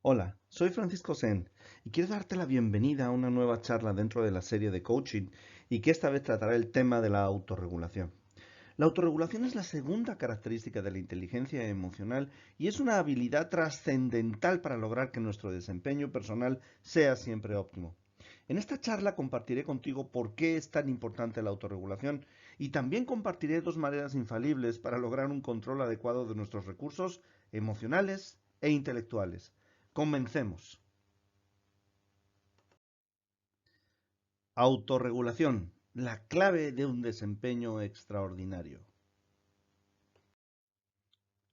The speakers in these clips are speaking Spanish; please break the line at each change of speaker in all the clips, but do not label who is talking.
Hola, soy Francisco Sen y quiero darte la bienvenida a una nueva charla dentro de la serie de coaching y que esta vez tratará el tema de la autorregulación. La autorregulación es la segunda característica de la inteligencia emocional y es una habilidad trascendental para lograr que nuestro desempeño personal sea siempre óptimo. En esta charla compartiré contigo por qué es tan importante la autorregulación y también compartiré dos maneras infalibles para lograr un control adecuado de nuestros recursos emocionales e intelectuales. Comencemos. Autorregulación, la clave de un desempeño extraordinario.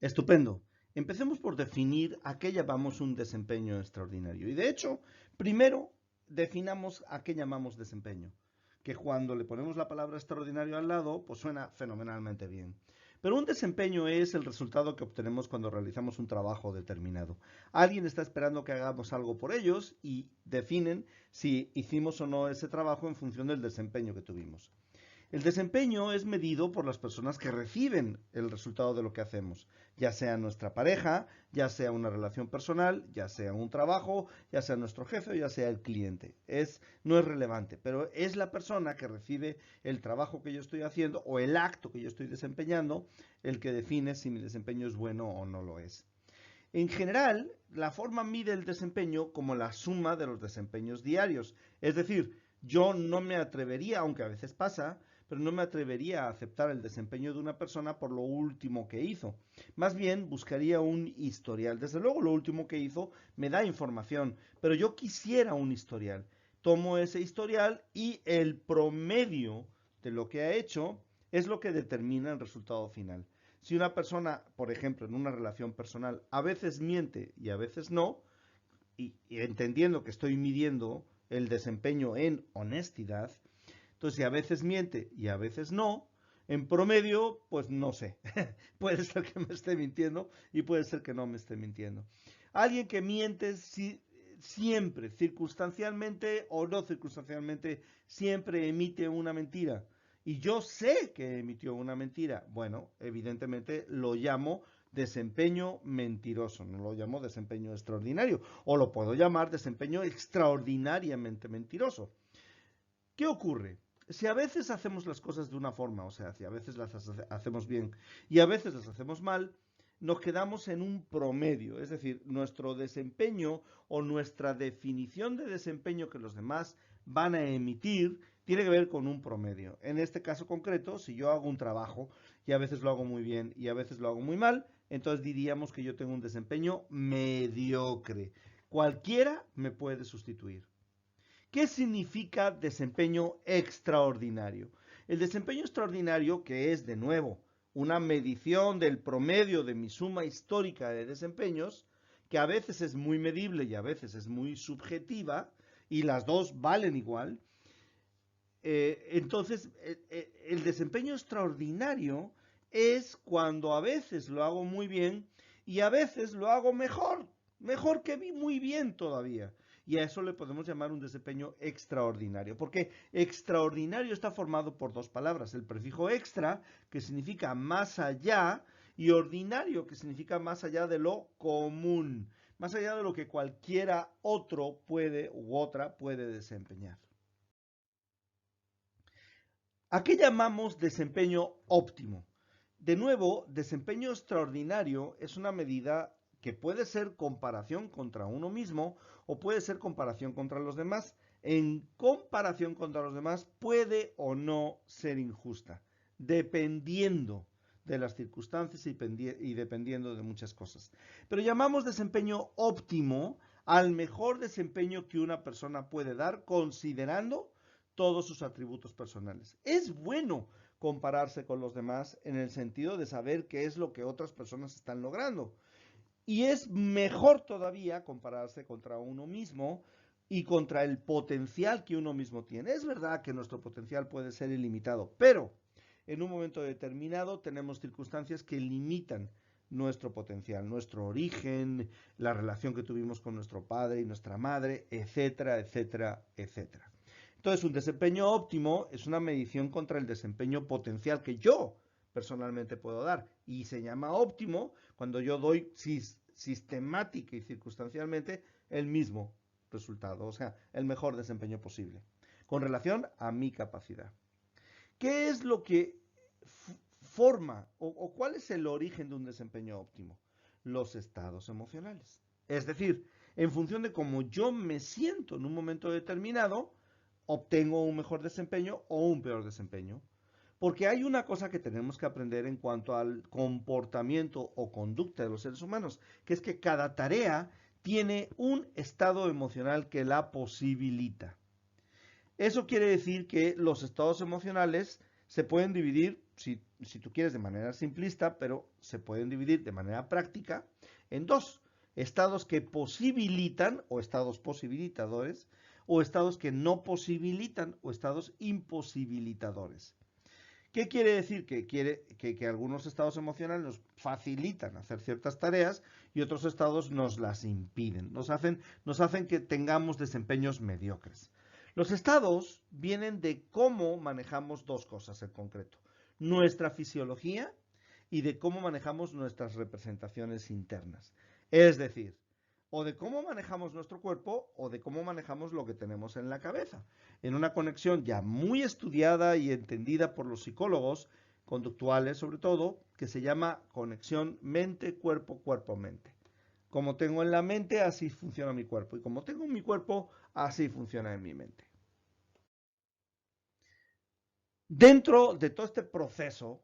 Estupendo. Empecemos por definir a qué llamamos un desempeño extraordinario. Y de hecho, primero definamos a qué llamamos desempeño, que cuando le ponemos la palabra extraordinario al lado, pues suena fenomenalmente bien. Pero un desempeño es el resultado que obtenemos cuando realizamos un trabajo determinado. Alguien está esperando que hagamos algo por ellos y definen si hicimos o no ese trabajo en función del desempeño que tuvimos. El desempeño es medido por las personas que reciben el resultado de lo que hacemos, ya sea nuestra pareja, ya sea una relación personal, ya sea un trabajo, ya sea nuestro jefe o ya sea el cliente. No es relevante, pero es la persona que recibe el trabajo que yo estoy haciendo o el acto que yo estoy desempeñando el que define si mi desempeño es bueno o no lo es. En general, la forma mide el desempeño como la suma de los desempeños diarios. Es decir, yo no me atrevería, aunque a veces pasa, pero no me atrevería a aceptar el desempeño de una persona por lo último que hizo. Más bien buscaría un historial. Desde luego lo último que hizo me da información, pero yo quisiera un historial. Tomo ese historial y el promedio de lo que ha hecho es lo que determina el resultado final. Si una persona, por ejemplo, en una relación personal, a veces miente y a veces no, y entendiendo que estoy midiendo el desempeño en honestidad, entonces si a veces miente y a veces no, en promedio, pues no sé. Puede ser que me esté mintiendo y puede ser que no me esté mintiendo. Alguien que miente siempre, circunstancialmente o no circunstancialmente, siempre emite una mentira. Y yo sé que emitió una mentira. Bueno, evidentemente lo llamo desempeño mentiroso, no lo llamo desempeño extraordinario. O lo puedo llamar desempeño extraordinariamente mentiroso. ¿Qué ocurre? Si a veces hacemos las cosas de una forma, o sea, si a veces las hacemos bien y a veces las hacemos mal, nos quedamos en un promedio, es decir, nuestro desempeño o nuestra definición de desempeño que los demás van a emitir tiene que ver con un promedio. En este caso concreto, si yo hago un trabajo y a veces lo hago muy bien y a veces lo hago muy mal, entonces diríamos que yo tengo un desempeño mediocre. Cualquiera me puede sustituir. ¿Qué significa desempeño extraordinario? El desempeño extraordinario, que es de nuevo una medición del promedio de mi suma histórica de desempeños, que a veces es muy medible y a veces es muy subjetiva, y las dos valen igual, entonces el desempeño extraordinario es cuando a veces lo hago muy bien y a veces lo hago mejor, mejor que vi muy bien todavía. Y a eso le podemos llamar un desempeño extraordinario, porque extraordinario está formado por dos palabras, el prefijo extra, que significa más allá, y ordinario, que significa más allá de lo común, más allá de lo que cualquiera otro puede u otra puede desempeñar. ¿A qué llamamos desempeño óptimo? De nuevo, desempeño extraordinario es una medida que puede ser comparación contra uno mismo o puede ser comparación contra los demás. En comparación contra los demás puede o no ser injusta, dependiendo de las circunstancias y dependiendo de muchas cosas. Pero llamamos desempeño óptimo al mejor desempeño que una persona puede dar considerando todos sus atributos personales. Es bueno compararse con los demás en el sentido de saber qué es lo que otras personas están logrando. Y es mejor todavía compararse contra uno mismo y contra el potencial que uno mismo tiene. Es verdad que nuestro potencial puede ser ilimitado, pero en un momento determinado tenemos circunstancias que limitan nuestro potencial, nuestro origen, la relación que tuvimos con nuestro padre y nuestra madre, etcétera, etcétera, etcétera. Entonces, un desempeño óptimo es una medición contra el desempeño potencial que yo personalmente puedo dar. Y se llama óptimo cuando yo doy, sistemática y circunstancialmente el mismo resultado, o sea, el mejor desempeño posible, con relación a mi capacidad. ¿Qué es lo que forma o cuál es el origen de un desempeño óptimo? Los estados emocionales. Es decir, en función de cómo yo me siento en un momento determinado, obtengo un mejor desempeño o un peor desempeño. Porque hay una cosa que tenemos que aprender en cuanto al comportamiento o conducta de los seres humanos, que es que cada tarea tiene un estado emocional que la posibilita. Eso quiere decir que los estados emocionales se pueden dividir, si tú quieres, de manera simplista, pero se pueden dividir de manera práctica en dos. Estados que posibilitan o estados posibilitadores, o estados que no posibilitan o estados imposibilitadores. ¿Qué quiere decir? Que algunos estados emocionales nos facilitan hacer ciertas tareas y otros estados nos las impiden, nos hacen que tengamos desempeños mediocres. Los estados vienen de cómo manejamos dos cosas en concreto, nuestra fisiología y de cómo manejamos nuestras representaciones internas. Es decir, o de cómo manejamos nuestro cuerpo o de cómo manejamos lo que tenemos en la cabeza, en una conexión ya muy estudiada y entendida por los psicólogos conductuales sobre todo, que se llama conexión mente-cuerpo, cuerpo-mente. Como tengo en la mente, así funciona mi cuerpo, y como tengo en mi cuerpo, así funciona en mi mente. Dentro de todo este proceso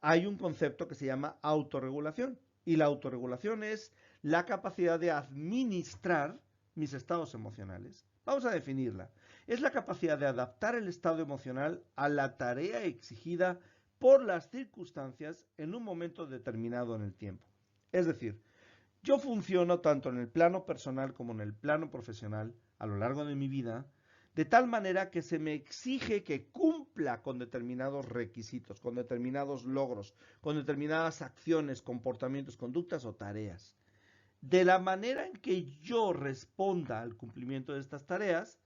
hay un concepto que se llama autorregulación, y la autorregulación es la capacidad de administrar mis estados emocionales. Vamos a definirla. Es la capacidad de adaptar el estado emocional a la tarea exigida por las circunstancias en un momento determinado en el tiempo. Es decir, yo funciono tanto en el plano personal como en el plano profesional a lo largo de mi vida, de tal manera que se me exige que cumpla con determinados requisitos, con determinados logros, con determinadas acciones, comportamientos, conductas o tareas. De la manera en que yo responda al cumplimiento de estas tareas,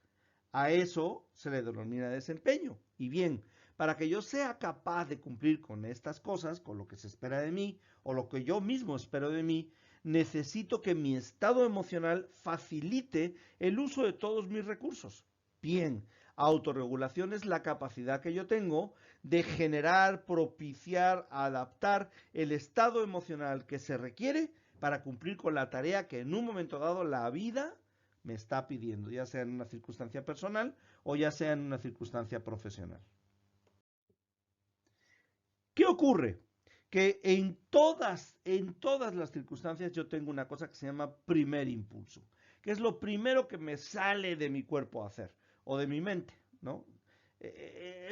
a eso se le denomina desempeño. Y bien, para que yo sea capaz de cumplir con estas cosas, con lo que se espera de mí o lo que yo mismo espero de mí, necesito que mi estado emocional facilite el uso de todos mis recursos. Bien, autorregulación es la capacidad que yo tengo de generar, propiciar, adaptar el estado emocional que se requiere para cumplir con la tarea que en un momento dado la vida me está pidiendo, ya sea en una circunstancia personal o ya sea en una circunstancia profesional. ¿Qué ocurre? Que en todas las circunstancias yo tengo una cosa que se llama primer impulso, que es lo primero que me sale de mi cuerpo a hacer, o de mi mente, ¿no?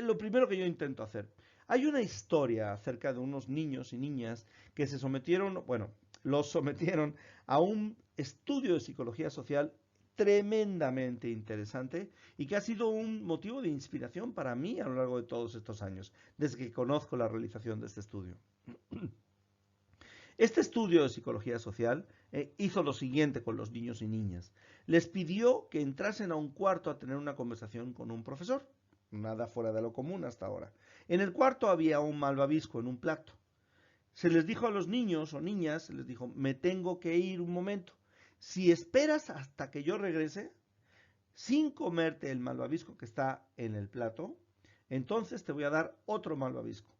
Lo primero que yo intento hacer. Hay una historia acerca de unos niños y niñas que se sometieron, bueno, los sometieron a un estudio de psicología social tremendamente interesante y que ha sido un motivo de inspiración para mí a lo largo de todos estos años, desde que conozco la realización de este estudio. Este estudio de psicología social hizo lo siguiente con los niños y niñas. Les pidió que entrasen a un cuarto a tener una conversación con un profesor, nada fuera de lo común hasta ahora. En el cuarto había un malvavisco en un plato. Se les dijo a los niños o niñas, se les dijo, me tengo que ir un momento. Si esperas hasta que yo regrese, sin comerte el malvavisco que está en el plato, entonces te voy a dar otro malvavisco.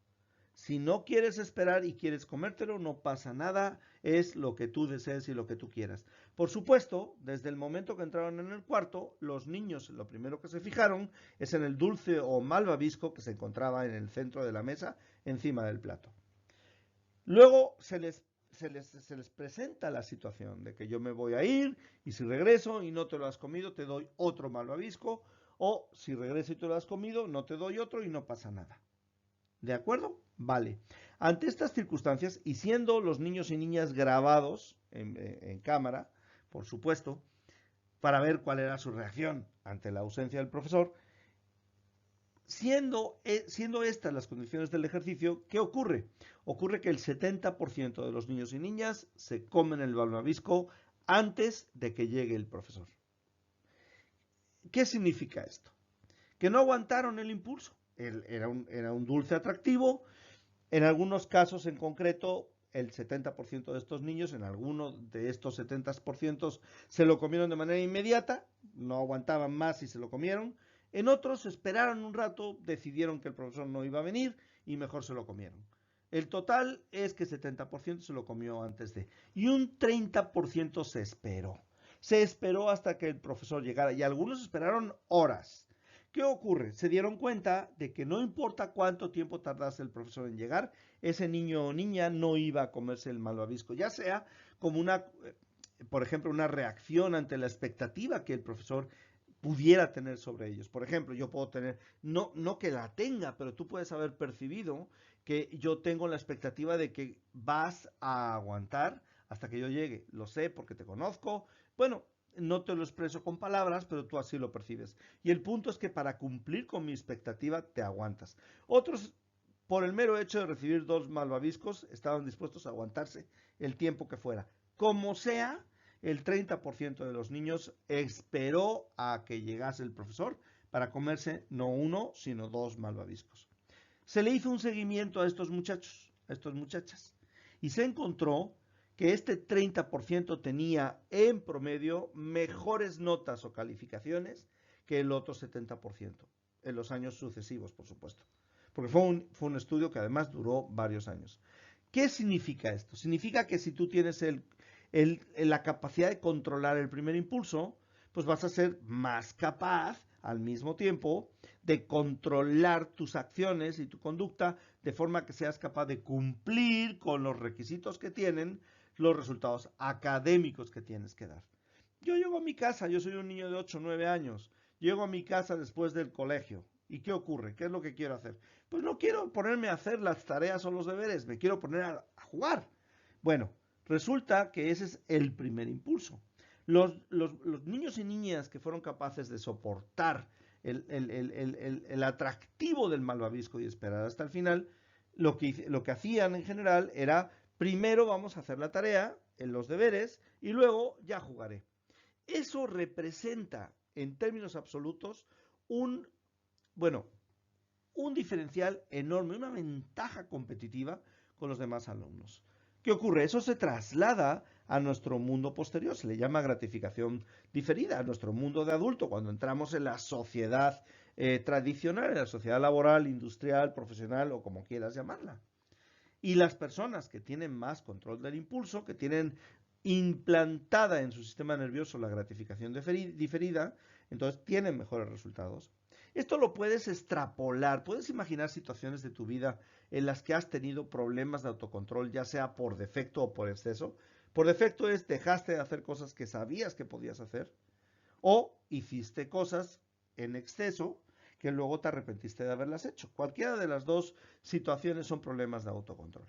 Si no quieres esperar y quieres comértelo, no pasa nada, es lo que tú desees y lo que tú quieras. Por supuesto, desde el momento que entraron en el cuarto, los niños lo primero que se fijaron es en el dulce o malvavisco que se encontraba en el centro de la mesa, encima del plato. Luego se les presenta la situación de que yo me voy a ir y si regreso y no te lo has comido, te doy otro malvavisco, o si regreso y te lo has comido, no te doy otro y no pasa nada. ¿De acuerdo? Vale. Ante estas circunstancias, y siendo los niños y niñas grabados en cámara, por supuesto, para ver cuál era su reacción ante la ausencia del profesor, siendo estas las condiciones del ejercicio, ¿qué ocurre? Ocurre que el 70% de los niños y niñas se comen el malvavisco antes de que llegue el profesor. ¿Qué significa esto? Que no aguantaron el impulso. Era un dulce atractivo. En algunos casos en concreto, el 70% de estos niños, en alguno de estos 70% se lo comieron de manera inmediata, no aguantaban más y se lo comieron. En otros esperaron un rato, decidieron que el profesor no iba a venir y mejor se lo comieron. El total es que 70% se lo comió antes de, y un 30% se esperó. Se esperó hasta que el profesor llegara y algunos esperaron horas. ¿Qué ocurre? Se dieron cuenta de que no importa cuánto tiempo tardase el profesor en llegar, ese niño o niña no iba a comerse el malvavisco, ya sea como una, por ejemplo, una reacción ante la expectativa que el profesor pudiera tener sobre ellos. Por ejemplo, yo puedo tener, no que la tenga, pero tú puedes haber percibido que yo tengo la expectativa de que vas a aguantar hasta que yo llegue. Lo sé porque te conozco. Bueno, no te lo expreso con palabras, pero tú así lo percibes. Y el punto es que para cumplir con mi expectativa te aguantas. Otros, por el mero hecho de recibir 2 malvaviscos, estaban dispuestos a aguantarse el tiempo que fuera. Como sea, el 30% de los niños esperó a que llegase el profesor para comerse no 1, sino 2 malvaviscos. Se le hizo un seguimiento a estos muchachos, a estas muchachas, y se encontró que este 30% tenía en promedio mejores notas o calificaciones que el otro 70%, en los años sucesivos, por supuesto. Porque fue un estudio que además duró varios años. ¿Qué significa esto? Significa que si tú tienes la capacidad de controlar el primer impulso, pues vas a ser más capaz al mismo tiempo de controlar tus acciones y tu conducta de forma que seas capaz de cumplir con los requisitos que tienen los resultados académicos que tienes que dar. Yo llego a mi casa, yo soy un niño de 8 o 9 años, llego a mi casa después del colegio. ¿Y qué ocurre? ¿Qué es lo que quiero hacer? Pues no quiero ponerme a hacer las tareas o los deberes, me quiero poner a jugar. Bueno, resulta que ese es el primer impulso. Los niños y niñas que fueron capaces de soportar el atractivo del malvavisco y esperar hasta el final, lo que hacían en general era, primero vamos a hacer la tarea, en los deberes, y luego ya jugaré. Eso representa, en términos absolutos, bueno, un diferencial enorme, una ventaja competitiva con los demás alumnos. ¿Qué ocurre? Eso se traslada a nuestro mundo posterior, se le llama gratificación diferida, a nuestro mundo de adulto, cuando entramos en la sociedad tradicional, en la sociedad laboral, industrial, profesional o como quieras llamarla. Y las personas que tienen más control del impulso, que tienen implantada en su sistema nervioso la gratificación diferida, entonces tienen mejores resultados. Esto lo puedes extrapolar, puedes imaginar situaciones de tu vida en las que has tenido problemas de autocontrol, ya sea por defecto o por exceso. Por defecto es dejaste de hacer cosas que sabías que podías hacer o hiciste cosas en exceso que luego te arrepentiste de haberlas hecho. Cualquiera de las dos situaciones son problemas de autocontrol.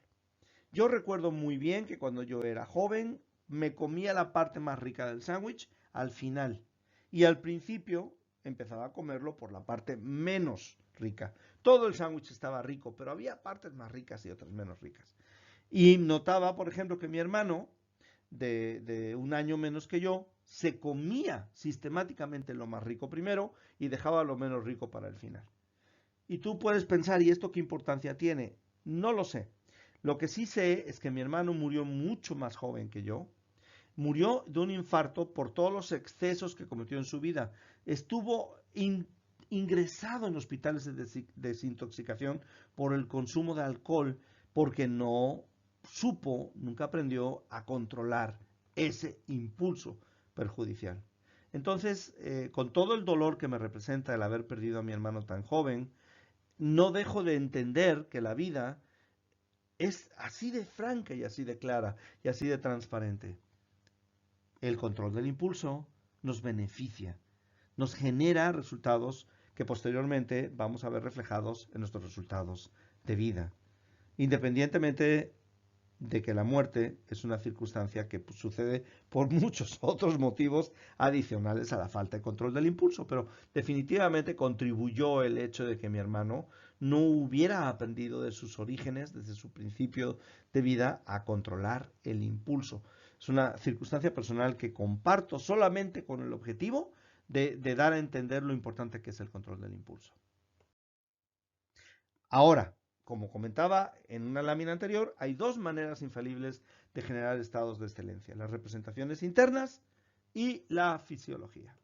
Yo recuerdo muy bien que cuando yo era joven me comía la parte más rica del sándwich al final y al principio empezaba a comerlo por la parte menos rica. Todo el sándwich estaba rico, pero había partes más ricas y otras menos ricas. Y notaba, por ejemplo, que mi hermano, de un año menos que yo, se comía sistemáticamente lo más rico primero y dejaba lo menos rico para el final. Y tú puedes pensar, ¿y esto qué importancia tiene? No lo sé. Lo que sí sé es que mi hermano murió mucho más joven que yo. Murió de un infarto por todos los excesos que cometió en su vida. Estuvo ingresado en hospitales de desintoxicación por el consumo de alcohol porque no supo, nunca aprendió a controlar ese impulso perjudicial. Entonces, con todo el dolor que me representa el haber perdido a mi hermano tan joven, no dejo de entender que la vida es así de franca y así de clara y así de transparente. El control del impulso nos beneficia, nos genera resultados que posteriormente vamos a ver reflejados en nuestros resultados de vida, independientemente de que la muerte es una circunstancia que sucede por muchos otros motivos adicionales a la falta de control del impulso, pero definitivamente contribuyó el hecho de que mi hermano no hubiera aprendido de sus orígenes, desde su principio de vida, a controlar el impulso. Es una circunstancia personal que comparto solamente con el objetivo de dar a entender lo importante que es el control del impulso. Ahora, como comentaba en una lámina anterior, hay dos maneras infalibles de generar estados de excelencia: las representaciones internas y la fisiología.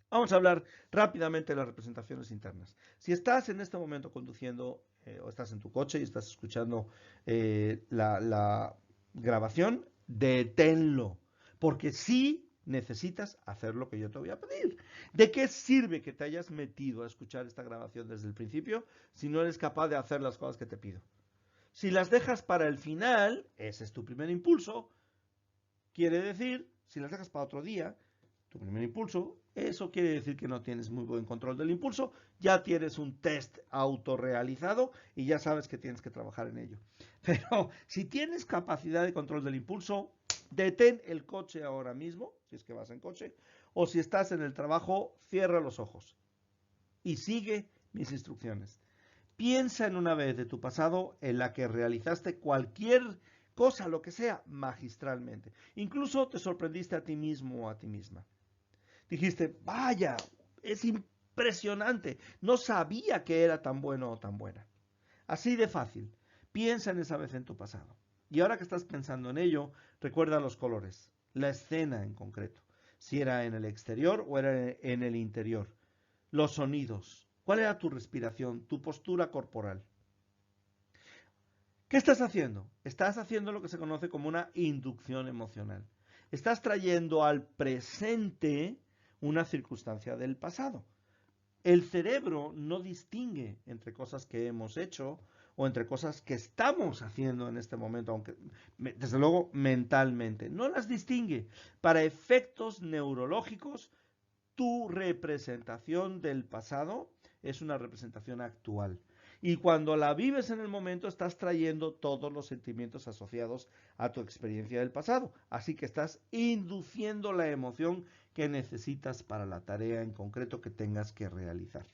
Vamos a hablar rápidamente de las representaciones internas. Si estás en este momento conduciendo o estás en tu coche y estás escuchando la grabación, deténlo, porque sí necesitas hacer lo que yo te voy a pedir. ¿De qué sirve que te hayas metido a escuchar esta grabación desde el principio si no eres capaz de hacer las cosas que te pido? Si las dejas para el final, ese es tu primer impulso, quiere decir, si las dejas para otro día, tu primer impulso, eso quiere decir que no tienes muy buen control del impulso, ya tienes un test autorrealizado y ya sabes que tienes que trabajar en ello. Pero si tienes capacidad de control del impulso, detén el coche ahora mismo, si es que vas en coche, o si estás en el trabajo, cierra los ojos y sigue mis instrucciones. Piensa en una vez de tu pasado en la que realizaste cualquier cosa, lo que sea, magistralmente. Incluso te sorprendiste a ti mismo o a ti misma. Dijiste, vaya, es impresionante, no sabía que era tan bueno o tan buena. Así de fácil. Piensa en esa vez en tu pasado. Y ahora que estás pensando en ello, recuerda los colores, la escena en concreto, si era en el exterior o era en el interior, los sonidos, cuál era tu respiración, tu postura corporal. ¿Qué estás haciendo? Estás haciendo lo que se conoce como una inducción emocional. Estás trayendo al presente una circunstancia del pasado. El cerebro no distingue entre cosas que hemos hecho o entre cosas que estamos haciendo en este momento, aunque desde luego mentalmente. No las distingue. Para efectos neurológicos, tu representación del pasado es una representación actual. Y cuando la vives en el momento, estás trayendo todos los sentimientos asociados a tu experiencia del pasado. Así que estás induciendo la emoción que necesitas para la tarea en concreto que tengas que realizar.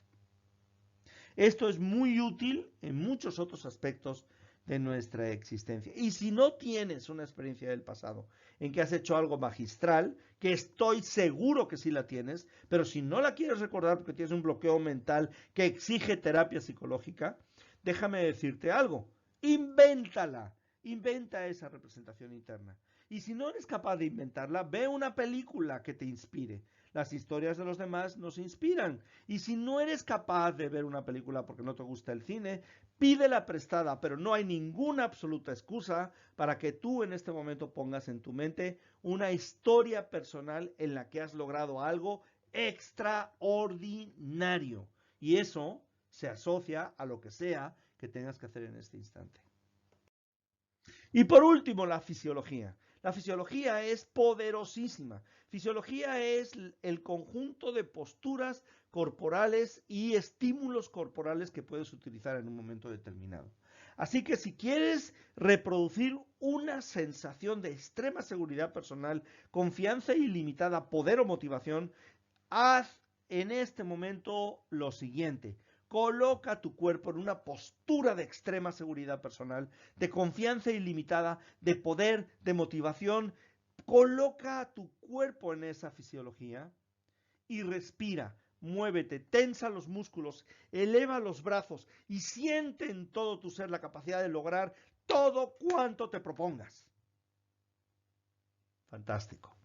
Esto es muy útil en muchos otros aspectos de nuestra existencia. Y si no tienes una experiencia del pasado en que has hecho algo magistral, que estoy seguro que sí la tienes, pero si no la quieres recordar porque tienes un bloqueo mental que exige terapia psicológica, déjame decirte algo, invéntala, inventa esa representación interna. Y si no eres capaz de inventarla, ve una película que te inspire. Las historias de los demás nos inspiran. Y si no eres capaz de ver una película porque no te gusta el cine, pídela prestada, pero no hay ninguna absoluta excusa para que tú en este momento pongas en tu mente una historia personal en la que has logrado algo extraordinario. Y eso se asocia a lo que sea que tengas que hacer en este instante. Y por último, la fisiología. La fisiología es poderosísima. Fisiología es el conjunto de posturas corporales y estímulos corporales que puedes utilizar en un momento determinado. Así que si quieres reproducir una sensación de extrema seguridad personal, confianza ilimitada, poder o motivación, haz en este momento lo siguiente. Coloca tu cuerpo en una postura de extrema seguridad personal, de confianza ilimitada, de poder, de motivación. Coloca tu cuerpo en esa fisiología y respira, muévete, tensa los músculos, eleva los brazos y siente en todo tu ser la capacidad de lograr todo cuanto te propongas. Fantástico.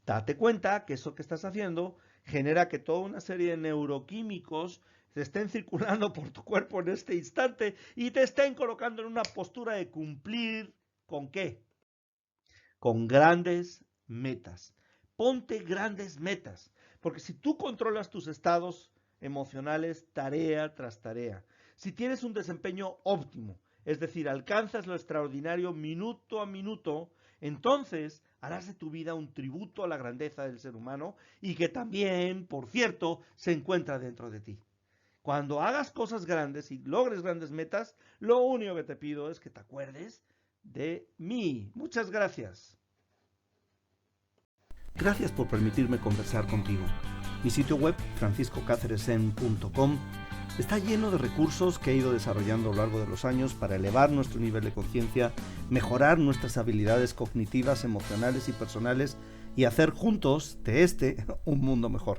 Date cuenta que eso que estás haciendo genera que toda una serie de neuroquímicos se estén circulando por tu cuerpo en este instante y te estén colocando en una postura de cumplir ¿con qué? Con grandes metas. Ponte grandes metas, porque si tú controlas tus estados emocionales tarea tras tarea, si tienes un desempeño óptimo, es decir, alcanzas lo extraordinario minuto a minuto, entonces harás de tu vida un tributo a la grandeza del ser humano y que también, por cierto, se encuentra dentro de ti. Cuando hagas cosas grandes y logres grandes metas, lo único que te pido es que te acuerdes de mí. Muchas gracias. Gracias por permitirme conversar contigo. Mi sitio web, franciscocáceresen.com, está lleno de recursos que he ido desarrollando a lo largo de los años para elevar nuestro nivel de conciencia, mejorar nuestras habilidades cognitivas, emocionales y personales y hacer juntos de este un mundo mejor.